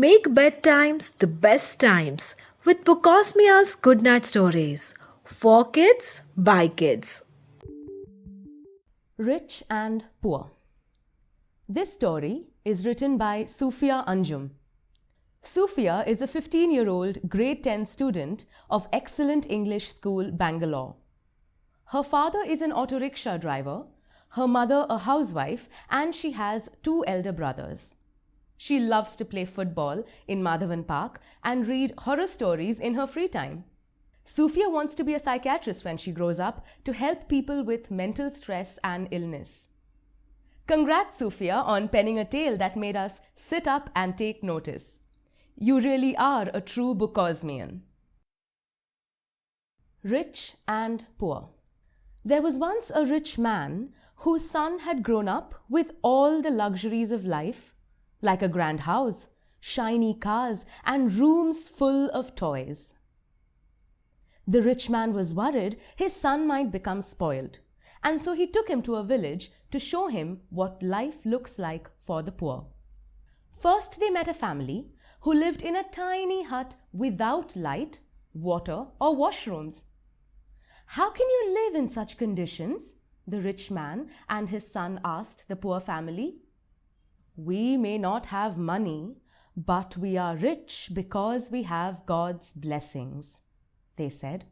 Make bedtimes the best times with Bukosmia's Goodnight Stories. For kids, by kids. Rich and Poor. This story is written by Sufia Anjum. Sufia is a 15-year-old grade 10 student of Excellent English School, Bangalore. Her father is an auto rickshaw driver, her mother a housewife, and she has 2 elder brothers. She loves to play football in Madhavan Park and read horror stories in her free time. Sufia wants to be a psychiatrist when she grows up to help people with mental stress and illness. Congrats, Sufia, on penning a tale that made us sit up and take notice. You really are a true Bukosmian. Rich and Poor. There was once a rich man whose son had grown up with all the luxuries of life, like a grand house, shiny cars, and rooms full of toys. The rich man was worried his son might become spoiled, and so he took him to a village to show him what life looks like for the poor. First, they met a family who lived in a tiny hut without light, water, or washrooms. "How can you live in such conditions?" the rich man and his son asked the poor family. "We may not have money, but we are rich because we have God's blessings," they said.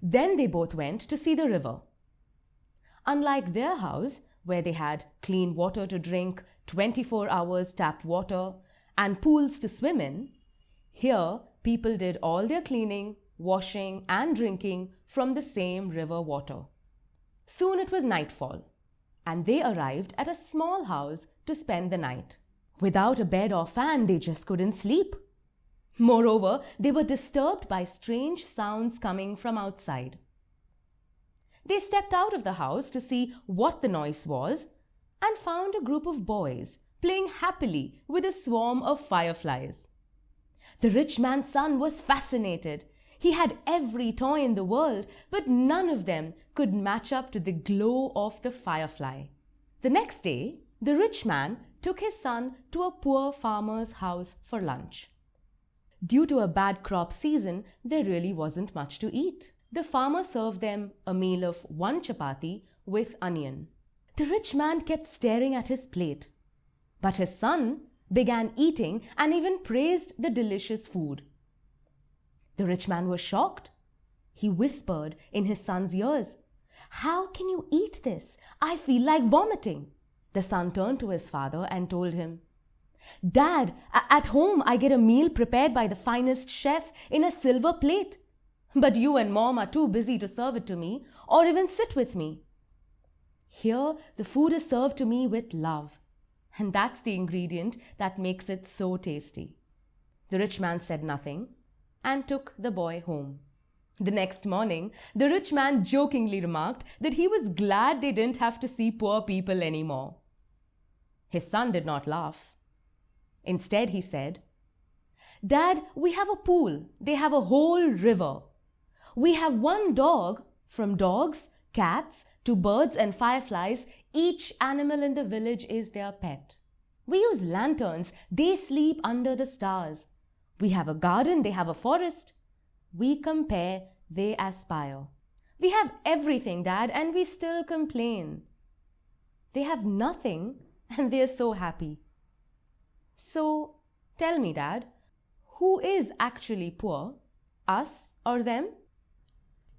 Then they both went to see the river. Unlike their house, where they had clean water to drink, 24 hours tap water, and pools to swim in, here people did all their cleaning, washing, and drinking from the same river water. Soon it was nightfall, and they arrived at a small house to spend the night. Without a bed or fan, they just couldn't sleep. Moreover, they were disturbed by strange sounds coming from outside. They stepped out of the house to see what the noise was and found a group of boys playing happily with a swarm of fireflies. The rich man's son was fascinated. He had every toy in the world, but none of them could match up to the glow of the firefly. The next day, the rich man took his son to a poor farmer's house for lunch. Due to a bad crop season, there really wasn't much to eat. The farmer served them a meal of 1 chapati with onion. The rich man kept staring at his plate, but his son began eating and even praised the delicious food. The rich man was shocked. He whispered in his son's ears, "How can you eat this? I feel like vomiting." The son turned to his father and told him, "Dad, at home I get a meal prepared by the finest chef in a silver plate. But you and Mom are too busy to serve it to me or even sit with me. Here the food is served to me with love, and that's the ingredient that makes it so tasty." The rich man said nothing and took the boy home. The next morning, the rich man jokingly remarked that he was glad they didn't have to see poor people anymore. His son did not laugh. Instead, he said, "Dad, we have a pool. They have a whole river. We have 1 dog. From dogs, cats, to birds and fireflies, each animal in the village is their pet. We use lanterns. They sleep under the stars. We have a garden. They have a forest. We compare. They aspire. We have everything, Dad, and we still complain. They have nothing, and they are so happy. So, tell me, Dad, who is actually poor, us or them?"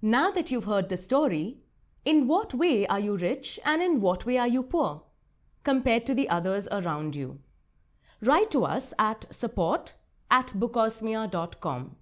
Now that you've heard the story, in what way are you rich and in what way are you poor, compared to the others around you? Write to us at support@bukosmia.com.